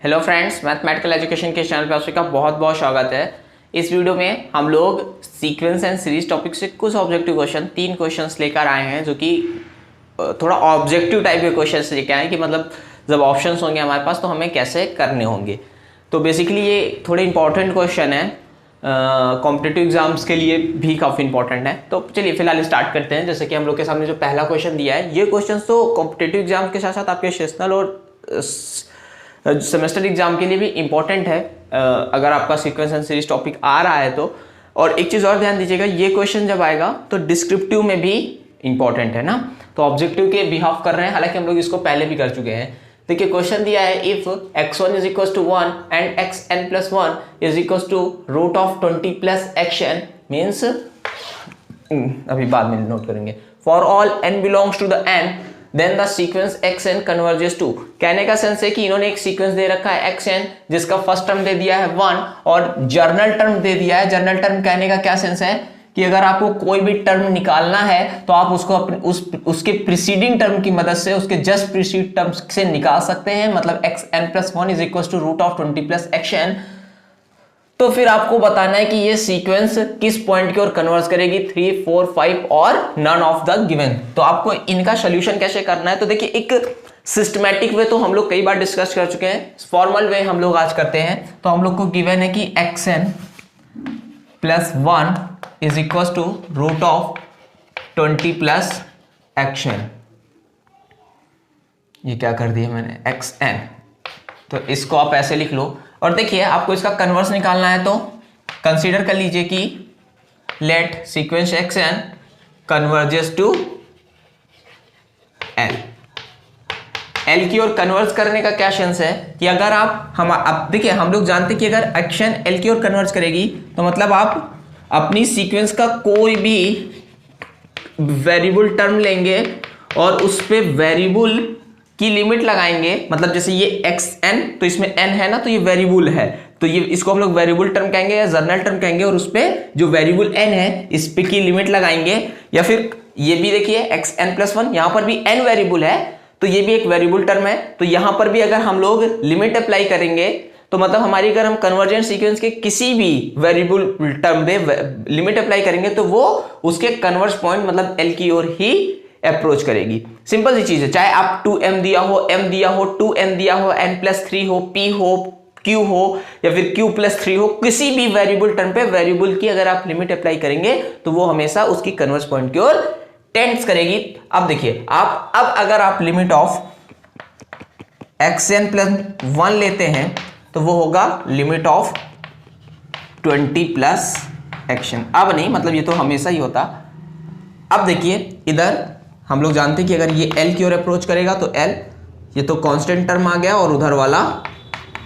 Hello friends, mathematical education के channel पे आप सबका बहुत बहुत स्वागत है। इस वीडियो में हम लोग सीक्वेंस एंड सीरीज टॉपिक से कुछ ऑब्जेक्टिव क्वेश्चन 3 क्वेश्चंस लेकर आए हैं, जो कि थोड़ा ऑब्जेक्टिव टाइप के क्वेश्चंस लेके आए हैं कि मतलब जब ऑप्शंस होंगे हमारे पास तो हमें कैसे करने होंगे। तो बेसिकली ये थोड़े इंपॉर्टेंट क्वेश्चन है, कॉम्पिटिटिव एग्जाम्स के लिए भी काफ़ी इंपॉर्टेंट है। तो चलिए फिलहाल स्टार्ट करते हैं। जैसे कि हम लोग के सामने जो पहला क्वेश्चन दिया है, ये क्वेश्चन तो कॉम्पिटिटिव एग्जाम के साथ साथ आपके सेशनल और सेमेस्टर एग्जाम के लिए भी इंपॉर्टेंट है, अगर आपका सीक्वेंस एंड सीरीज टॉपिक आ रहा है तो। और एक चीज़ और ध्यान दीजिएगा, ये क्वेश्चन जब आएगा तो डिस्क्रिप्टिव में भी इंपॉर्टेंट है ना, तो ऑब्जेक्टिव के बिहाफ कर रहे हैं। हालांकि हम लोग इसको पहले भी कर चुके हैं। देखिए क्वेश्चन दिया है, if x1 is equal to 1 and xn plus 1 is equal to root of 20 plus xn means, अभी बाद में नोट करेंगे, for all n belongs to the n then the sequence xn converges to. कहने का sense है कि इन्होंने एक सीक्वेंस दे रखा है xn, जिसका फर्स्ट टर्म दे दिया है 1 और जर्नल टर्म दे दिया है। जर्नल टर्म कहने का क्या सेंस है कि अगर आपको कोई भी टर्म निकालना है तो आप उसको उसके प्रीसीडिंग टर्म की मदद से, उसके जस्ट प्रीसीड टर्म से निकाल सकते हैं। मतलब xn plus 1 is equal to root of 20 plus xn। तो फिर आपको बताना है कि ये सीक्वेंस किस पॉइंट की ओर कन्वर्ज करेगी, 3, 4, 5 और नन ऑफ द गिवन। तो आपको इनका सोल्यूशन कैसे करना है, तो देखिए एक सिस्टमैटिक वे तो हम लोग कई बार डिस्कस कर चुके हैं, फॉर्मल वे हम लोग आज करते हैं। तो हम लोग को गिवन है कि xn plus 1 is equal to root of 20 plus xn। ये क्या कर दिया मैंने, xn, तो इसको आप ऐसे लिख लो। और देखिए आपको इसका कन्वर्स निकालना है तो कंसीडर कर लीजिए कि let sequence xn converges to l की ओर कन्वर्ज करने का क्या सेंस है कि अगर अब देखिए हम लोग जानते हैं कि अगर एक्शन l की ओर कन्वर्ज करेगी तो मतलब आप अपनी सीक्वेंस का कोई भी वेरिएबल टर्म लेंगे और उस पे वेरिएबल की लिमिट लगाएंगे। मतलब जैसे ये xn, तो इसमें n है ना, तो ये वेरिएबल है, तो ये इसको हम लोग वेरिएबल टर्म कहेंगे या जर्नल टर्म कहेंगे, और उस पे जो वेरिएबल n है इस पे की लिमिट लगाएंगे। या फिर ये भी देखिए xn प्लस 1, यहाँ पर भी n वेरिएबल है तो ये भी एक वेरिएबल टर्म है, तो यहाँ पर भी अगर हम लोग लिमिट अप्लाई करेंगे तो मतलब हमारी, अगर हम कन्वर्जेंट सीक्वेंस के किसी भी वेरिएबल टर्म पे लिमिट अप्लाई करेंगे तो वो उसके कन्वर्ज पॉइंट मतलब l की ओर ही अप्रोच करेगी। सिंपल सी चीज है, चाहे आप 2m दिया हो, m दिया हो, 2n दिया हो, n प्लस 3 हो, p हो, q हो, या फिर q प्लस 3 हो, किसी भी वेरिएबल टर्म पे वेरिएबल की अगर आप लिमिट अप्लाई करेंगे तो वो हमेशा उसकी कन्वर्ज पॉइंट की ओर टेंड्स करेगी। अब देखिए आप, अब अगर आप लिमिट ऑफ xn प्लस 1 लेते हैं तो वो होगा लिमिट ऑफ 20 प्लस xn। अब नहीं, मतलब ये तो हमेशा ही होता। अब देखिए इधर हम लोग जानते हैं कि अगर ये l की ओर अप्रोच करेगा तो l, ये तो कांस्टेंट टर्म आ गया, और उधर वाला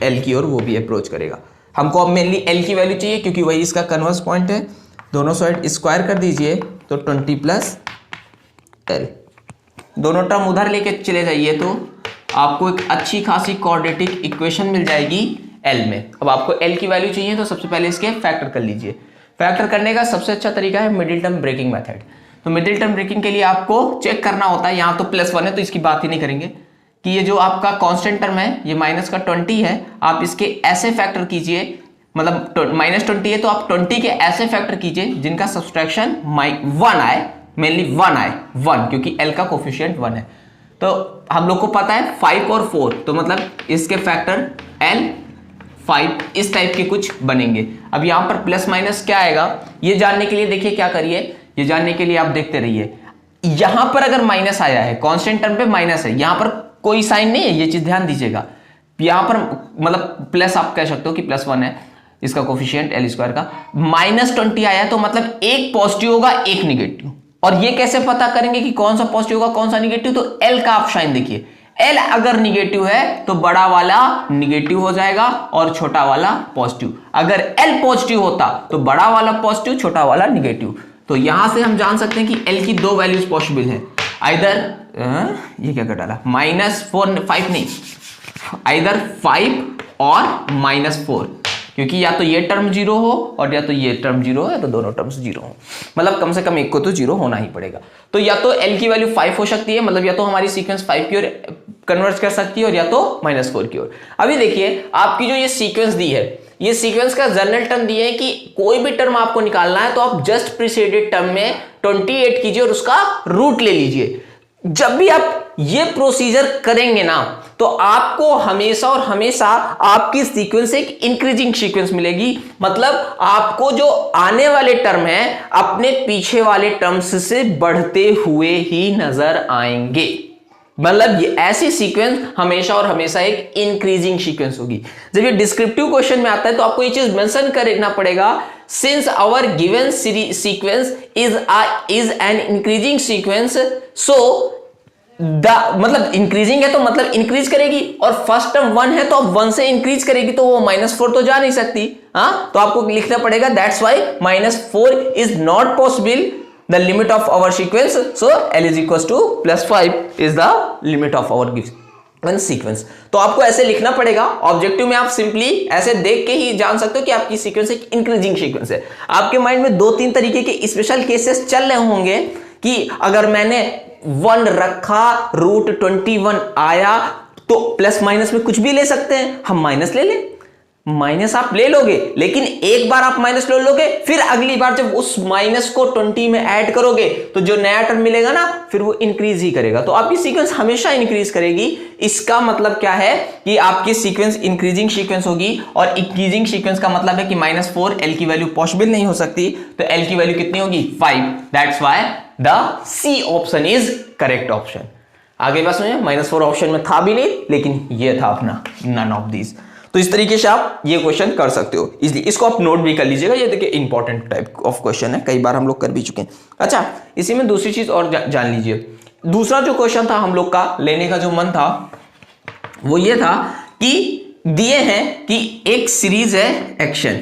l की ओर वो भी अप्रोच करेगा। हमको अब मेनली l की वैल्यू चाहिए क्योंकि वही इसका कन्वर्स पॉइंट है। दोनों साइड स्क्वायर कर दीजिए तो 20 प्लस l, दोनों टर्म उधर लेके चले जाइए तो आपको एक अच्छी खासी क्वाड्रेटिक इक्वेशन मिल जाएगी l में। अब आपको l की वैल्यू चाहिए तो सबसे पहले इसके फैक्टर कर लीजिए। फैक्टर करने का सबसे अच्छा तरीका है मिडिल टर्म ब्रेकिंग मेथड। तो मिडिल टर्म ब्रेकिंग के लिए आपको चेक करना होता है, यहाँ तो प्लस 1 है तो इसकी बात ही नहीं करेंगे, कि ये जो आपका कांस्टेंट टर्म है ये माइनस का 20 है, आप इसके ऐसे फैक्टर कीजिए, मतलब माइनस 20 है तो आप 20 के ऐसे फैक्टर कीजिए जिनका सब्सट्रैक्शन 1 आए, मेनली 1 आए, 1, क्योंकि l का कोफिशिएंट 1 है। तो हम लोग को पता है 5 और 4, तो मतलब इसके फैक्टर l 5 इस टाइप के कुछ बनेंगे। अब यहाँ पर प्लस माइनस क्या आएगा ये जानने के लिए देखिए क्या करिए, ये जानने के लिए आप देखते रहिए। यहां पर अगर माइनस आया है, कांस्टेंट टर्म पे माइनस है, यहां पर कोई साइन नहीं है, ये चीज ध्यान दीजिएगा। यहां पर मतलब प्लस आप कह सकते हो कि प्लस 1 है इसका कोफिशिएंट l स्क्वायर का, माइनस 20 आया तो मतलब एक पॉजिटिव होगा एक निगेटिव। और ये कैसे पता करेंगे कि कौन सा पॉजिटिव होगा कौन सा निगेटिव, तो l का आप साइन देखिए, l अगर निगेटिव है तो बड़ा वाला निगेटिव हो जाएगा और छोटा वाला पॉजिटिव। अगर l पॉजिटिव होता तो बड़ा वाला पॉजिटिव, छोटा वाला निगेटिव। तो यहां से हम जान सकते हैं कि l की 2 वैल्यूज पॉसिबल है, आइदर ये क्या कर डाला, -4 नहीं, आइदर 5 और -4, क्योंकि या तो ये टर्म 0 हो और या तो ये टर्म 0 है, तो दोनों टर्म्स 0 हो, मतलब कम से कम एक को तो 0 होना ही पड़ेगा। तो या तो l की वैल्यू 5 हो सकती है, मतलब या तो हमारी सीक्वेंस 5 की ओर कन्वर्ज कर सकती है और या तो -4 की ओर। अभी देखिए आपकी जो ये सीक्वेंस दी है, ये सीक्वेंस का जनरल टर्म दिए है कि कोई भी टर्म आपको निकालना है तो आप जस्ट प्रीसीडेड टर्म में 28 कीजिए और उसका रूट ले लीजिए। जब भी आप ये प्रोसीजर करेंगे ना तो आपको हमेशा और हमेशा आपकी सीक्वेंस एक इंक्रीजिंग सीक्वेंस मिलेगी। मतलब आपको जो आने वाले टर्म है अपने पीछे वाले टर्म्स से बढ़ते हुए ही नजर आएंगे। मतलब ये ऐसी सीक्वेंस हमेशा और हमेशा एक इंक्रीजिंग सीक्वेंस होगी। जब ये डिस्क्रिप्टिव क्वेश्चन में आता है तो आपको ये चीज मेंशन करना पड़ेगा, since our given sequence is an increasing sequence, so मतलब इंक्रीजिंग है तो मतलब इंक्रीज करेगी, और फर्स्ट टर्म 1 है तो अब 1 से इंक्रीज करेगी तो वो -4 तो जा नहीं सकती। तो आपको लिखना पड़ेगा that's why -4 is not possible the limit of our sequence, so L is equals to +5 is the limit of our given sequence। तो आपको ऐसे लिखना पड़ेगा। ऑब्जेक्टिव में आप सिंपली ऐसे देख के ही जान सकते हो कि आपकी सीक्वेंस एक इंक्रीजिंग सीक्वेंस है। आपके माइंड में 2-3 तरीके के स्पेशल केसेस चल रहे होंगे कि अगर मैंने 1 रखा, रूट 21 आया तो प्लस माइनस में कुछ भी ले सकते हैं, हम माइनस ले लें। माइनस आप ले लोगे, लेकिन एक बार आप माइनस ले लोगे, फिर अगली बार जब उस माइनस को 20 में ऐड करोगे तो जो नया टर्म मिलेगा ना फिर वो इंक्रीज ही करेगा। तो आपकी सीक्वेंस हमेशा इंक्रीज करेगी। इसका मतलब क्या है कि आपकी सीक्वेंस इंक्रीजिंग सीक्वेंस होगी, और इंक्रीजिंग सीक्वेंस का मतलब है कि -4 L की वैल्यू पॉसिबल नहीं हो सकती, तो L की वैल्यू कितनी होगी 5। That's why the C option is correct option. आगे बात समझे, -4 ऑप्शन में था भी नहीं, लेकिन ये था अपना नन ऑफ दीज। तो इस तरीके से आप ये क्वेश्चन कर सकते हो, इसलिए इसको आप नोट भी कर लीजिएगा। ये देखिए इंपॉर्टेंट टाइप ऑफ क्वेश्चन है, कई बार हम लोग कर भी चुके हैं। अच्छा, इसी में दूसरी चीज और जान लीजिए। दूसरा जो क्वेश्चन था हम लोग का लेने का जो मन था वो ये था कि दिए हैं कि एक सीरीज है एक्शन।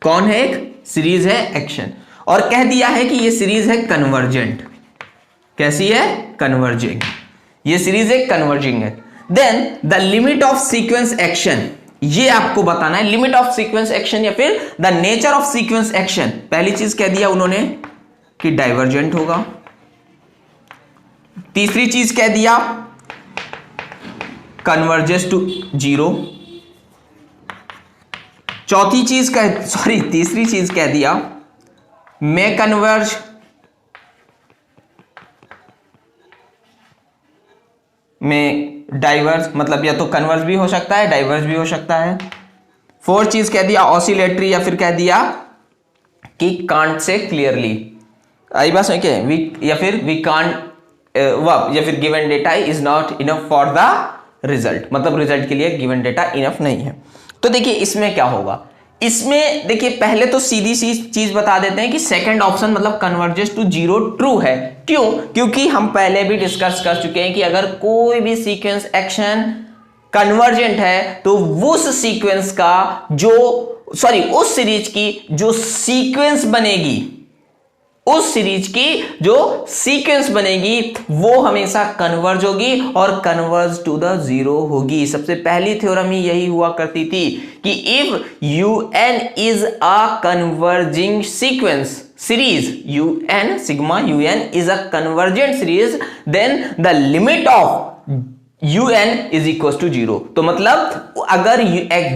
कौन है? एक सीरीज है एक्शन, और कह दिया है कि ये सीरीज है कन्वर्जेंट। कैसी है? कन्वर्जिंग। ये सीरीज एक कन्वर्जिंग है। Then the limit of sequence action, ये आपको बताना है। लिमिट ऑफ सीक्वेंस एक्शन या फिर the nature of sequence action. पहली चीज कह दिया उन्होंने कि डाइवर्जेंट होगा। तीसरी चीज कह दिया कन्वर्जेस टू 0। तीसरी चीज कह दिया मे कन्वर्ज में डाइवर्ज, मतलब या तो कन्वर्ज भी हो सकता है, डाइवर्ज भी हो सकता है। 4 चीज कह दिया ऑसिलेटरी, या फिर कह दिया कि कांट से क्लियरली। आई बात समझ के, या फिर वी कांट या फिर given data is not enough for the result, मतलब रिजल्ट के लिए गिवन डेटा इनफ नहीं है। तो देखिए इसमें क्या होगा। इसमें देखिए पहले तो सीधी सी चीज बता देते हैं कि सेकंड ऑप्शन मतलब कन्वर्जेस टू 0 ट्रू है। क्यों? क्योंकि हम पहले भी डिस्कस कर चुके हैं कि अगर कोई भी सीक्वेंस एक्शन कन्वर्जेंट है तो उस सीक्वेंस का उस सीरीज की जो सीक्वेंस बनेगी, उस सीरीज की जो सीक्वेंस बनेगी वो हमेशा कन्वर्ज होगी और कन्वर्ज टू द 0 होगी। सबसे पहली थ्योरम ही यही हुआ करती थी कि if UN is a converging sequence series, UN sigma UN is a convergent series, then the limit of UN is equal to 0। तो मतलब अगर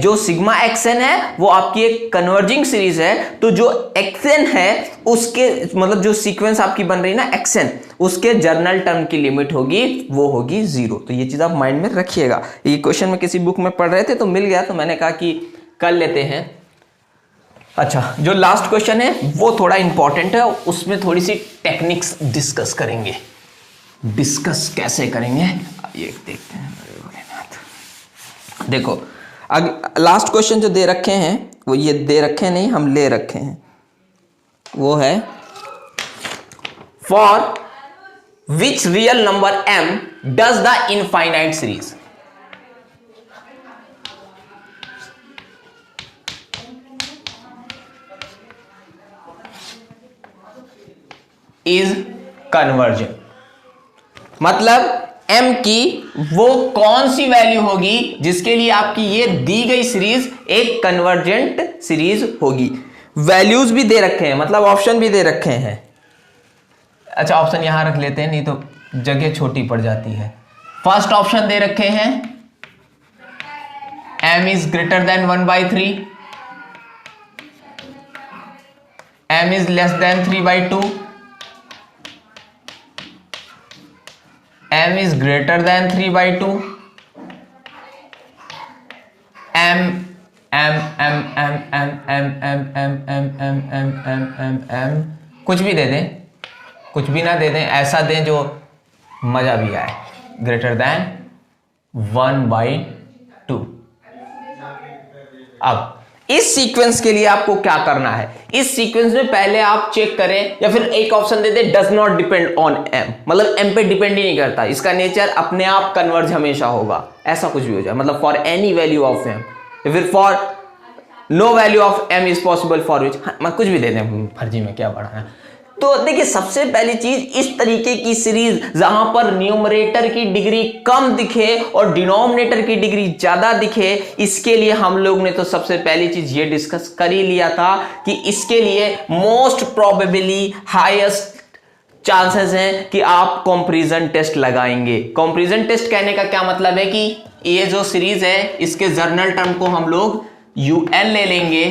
जो सिग्मा XN है वो आपकी एक कन्वर्जिंग सीरीज है, तो जो XN है उसके मतलब जो सीक्वेंस आपकी बन रही है ना XN, उसके जर्नल टर्म की लिमिट होगी वो होगी 0। तो ये चीज आप माइंड में रखिएगा। ये क्वेश्चन में किसी बुक में पढ़ रहे थे तो मिल गया, तो मैंने कहा कि कर लेते हैं। अच्छा, जो लास्ट क्वेश्चन है वो थोड़ा इंपॉर्टेंट है, उसमें थोड़ी सी टेक्निक्स डिस्कस करेंगे। डिस्कस कैसे करेंगे ये देखते हैं। देखो लास्ट क्वेश्चन जो दे रखे हैं वो ये दे रखे नहीं, हम ले रखे हैं। वो है for which real number m does the infinite series is convergent. मतलब m की वो कौन सी वैल्यू होगी जिसके लिए आपकी ये दी गई सीरीज एक कन्वर्जेंट सीरीज होगी। वैल्यूज भी दे रखे हैं, मतलब ऑप्शन भी दे रखे हैं। अच्छा, ऑप्शन यहां रख लेते हैं, नहीं तो जगह छोटी पड़ जाती है। फर्स्ट ऑप्शन दे रखे हैं m is greater then 1/3, m is less than 3/2, m is greater than 3/2, m कुछ भी दे दें, कुछ भी ना दे दें, ऐसा दें जो मजा भी आए, ग्रेटर देन 1/2। अब इस सीक्वेंस के लिए आपको क्या करना है, इस सीक्वेंस में पहले आप चेक करें, या फिर एक option they they does not depend on m, मतलब m पे डिपेंड ही नहीं करता, इसका नेचर अपने आप कन्वर्ज हमेशा होगा, ऐसा कुछ भी हो जाए, मतलब for any value of m, या फिर for no value of m is possible for which, मैं कुछ भी दे दें, फर्जी में क्या बढ़ाना। तो देखिए सबसे पहली चीज, इस तरीके की सीरीज जहां पर न्यूमरेटर की डिग्री कम दिखे और डिनोमिनेटर की डिग्री ज्यादा दिखे, इसके लिए हम लोग ने तो सबसे पहली चीज ये डिस्कस कर ही लिया था कि इसके लिए मोस्ट प्रोबेबली हाईएस्ट चांसेस हैं कि आप कंपैरिजन टेस्ट लगाएंगे। कंपैरिजन टेस्ट कहने का क्या मतलब है कि ये जो सीरीज है इसके जर्नल टर्म को हम लोग un ले लेंगे,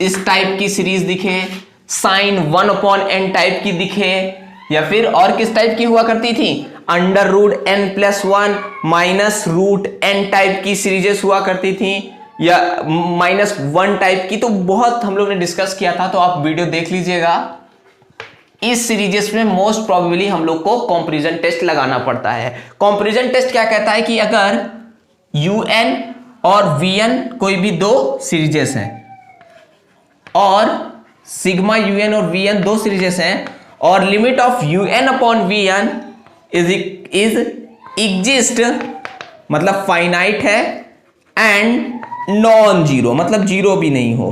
इस टाइप की सीरीज दिखे, साइन 1/n टाइप की दिखे, या फिर और किस टाइप की हुआ करती थी, √n+1 -√n टाइप की सीरीजेस हुआ करती थी, या -1 टाइप की। तो बहुत हम लोग ने डिस्कस किया था, तो आप वीडियो देख लीजिएगा। इस सीरीजेस में मोस्ट प्रोबेबली हम लोग को कंपैरिजन टेस्ट लगाना पड़ता है। कंपैरिजन टेस्ट क्या कहता है कि अगर un और vn कोई भी दो सीरीजेस हैं, और सिग्मा un और vn दो सीरीजेस हैं, और limit of un/vn is exist मतलब फाइनाइट है, एंड नॉन जीरो मतलब जीरो भी नहीं हो,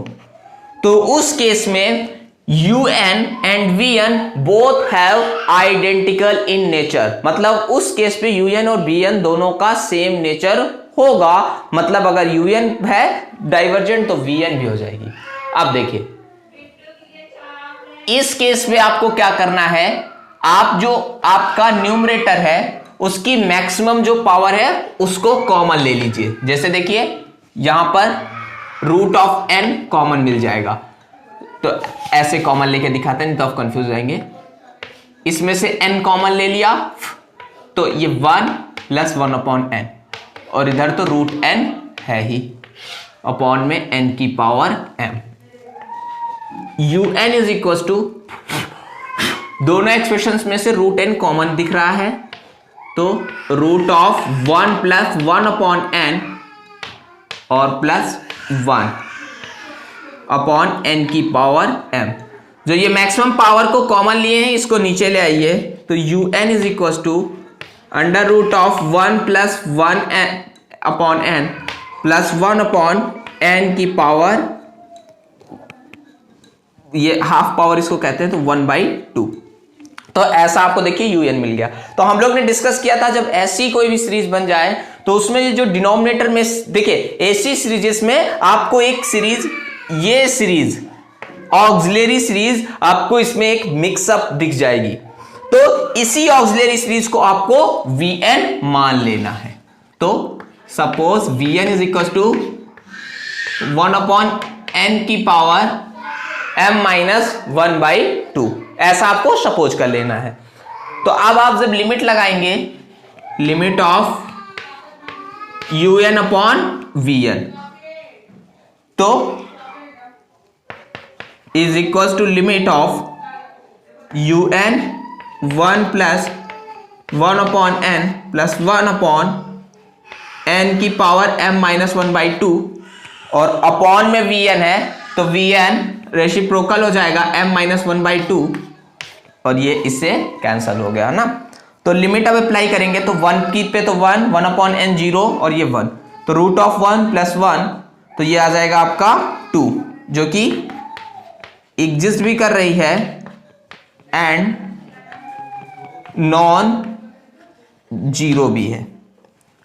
तो उस केस में un and vn both have identical in nature, मतलब उस केस पे un और vn दोनों का सेम नेचर होगा, मतलब अगर un है डाइवर्जेंट तो vn भी हो जाएगी। अब देखिए इस केस में आपको क्या करना है, आप जो आपका न्यूमरेटर है उसकी मैक्सिमम जो पावर है उसको कॉमन ले लीजिए। जैसे देखिए यहां पर √n कॉमन मिल जाएगा, तो ऐसे कॉमन लेके दिखाते हैं, तो आप कंफ्यूज हो जाएंगे। इसमें से n कॉमन ले लिया तो ये 1 + 1/n, और इधर तो √n है ही, अपॉन में n की power m। un is equal to, दोनों एक्सप्रेशंस में से √n कॉमन दिख रहा है, तो √1 + 1/n और +1 अपॉन n की पावर m। जो ये मैक्सिमम पावर को कॉमन लिए हैं इसको नीचे ले आइए, तो un is equal to √1 + 1/n +1/n की पावर, ये हाफ पावर इसको कहते हैं, तो 1/2। तो ऐसा आपको देखिए un मिल गया। तो हम लोग ने डिस्कस किया था जब ऐसी कोई भी सीरीज बन जाए तो उसमें जो डिनोमिनेटर में देखिए ऐसी सीरीजेस में आपको एक सीरीज, ये सीरीज ऑक्सिलरी सीरीज आपको इसमें एक मिक्सअप दिख जाएगी, तो इसी ऑक्सिलरी सीरीज को आपको vn मान लेना है। तो suppose vn is equal to 1/n की पावर m-1/2, ऐसा आपको सपोज कर लेना है। तो अब आप जब लिमिट लगाएंगे, लिमिट ऑफ un/vn, तो is equal to limit of un 1 + 1/n + 1/n की पावर m-1/2, और अपॉन में vn है, तो vn रेसिप्रोकल हो जाएगा m-1/2, और ये इससे कैंसल हो गया ना। तो लिमिट अब अप्लाई करेंगे, तो 1 की पे तो 1/n 0, और ये 1, तो √1 + 1, तो ये आ जाएगा आपका 2, जो कि एग्जिस्ट भी कर रही है एंड नॉन जीरो भी है,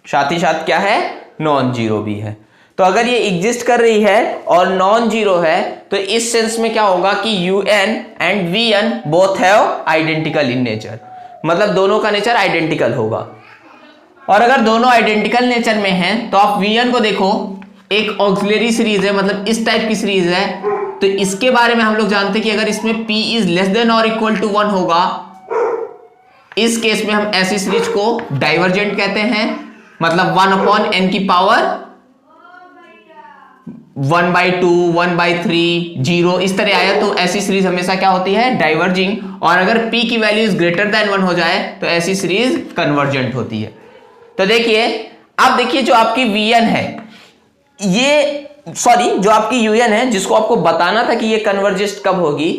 साथ ही साथ क्या है, नॉन जीरो भी है। तो अगर ये एग्जिस्ट कर रही है और नॉन जीरो है, तो इस सेंस में क्या होगा कि un and vn both have identical in nature, मतलब दोनों का नेचर आइडेंटिकल होगा। और अगर दोनों आइडेंटिकल नेचर में हैं तो आप Vn को देखो, एक ऑक्सिलरी सीरीज है, मतलब इस टाइप की सीरीज है, तो इसके बारे में हम लोग जानते हैं कि अगर इसमें p इज लेस देन और इक्वल टू 1 होगा, इस केस में हम ऐसी सीरीज को डाइवर्जेंट कहते हैं, मतलब 1/n की पावर 1/2, 1/3, 0 इस तरह आया तो ऐसी सीरीज हमेशा क्या होती है, डाइवर्जिंग। और अगर p की वैल्यू इज ग्रेटर देन 1 हो जाए तो ऐसी सीरीज कन्वर्जेंट होती है। तो देखिए, अब देखिए जो आपकी Vn है, ये सॉरी जो आपकी Un है, जिसको आपको बताना था कि ये कन्वर्जेस्ट कब होगी,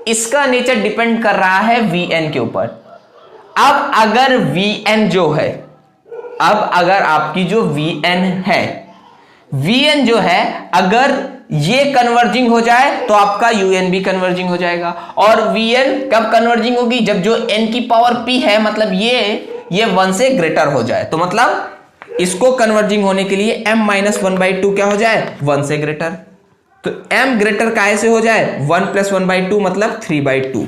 इसका नेचर डिपेंड कर रहा है Vn के ऊपर। अब अगर Vn जो है, अब अगर आपकी जो Vn है, Vn जो है अगर ये कन्वर्जिंग हो जाए तो आपका Un भी कन्वर्जिंग हो जाएगा। और Vn कब कन्वर्जिंग होगी, जब जो n की पावर p है, मतलब ये 1 से ग्रेटर हो जाए। तो मतलब इसको कन्वर्जिंग होने के लिए m-1/2 क्या हो जाए, 1 से ग्रेटर। तो m ग्रेटर काहे से हो जाए, 1 + 1/2 मतलब 3/2।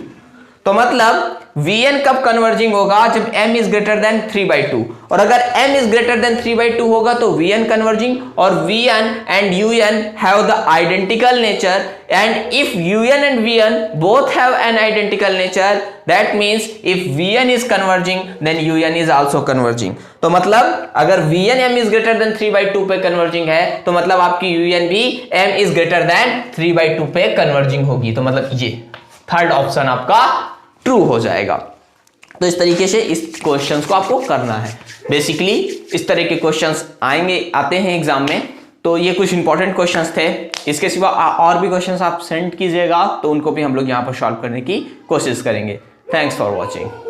तो मतलब Vn कब कन्वर्जिंग होगा, जब m इज ग्रेटर देन 3/2। और अगर m इज ग्रेटर देन 3/2 होगा तो Vn कन्वर्जिंग। और Vn and Un have the identical nature, and if Un and Vn both have an identical nature, that means if Vn is converging then Un is also converging. तो मतलब अगर Vn m is greater than 3/2 पे converging है तो मतलब आपकी Un भी m is greater than 3/2 पे कन्वर्जिंग होगी। तो मतलब ये थर्ड ऑप्शन आपका ट्रू हो जाएगा। तो इस तरीके से इस क्वेश्चंस को आपको करना है। बेसिकली इस तरह के क्वेश्चंस आते हैं एग्जाम में। तो ये कुछ इंपॉर्टेंट क्वेश्चंस थे। इसके सिवा और भी क्वेश्चंस आप सेंड कीजिएगा तो उनको भी हम लोग यहाँ पर सॉल्व करने की कोशिश करेंगे। Thanks for watching.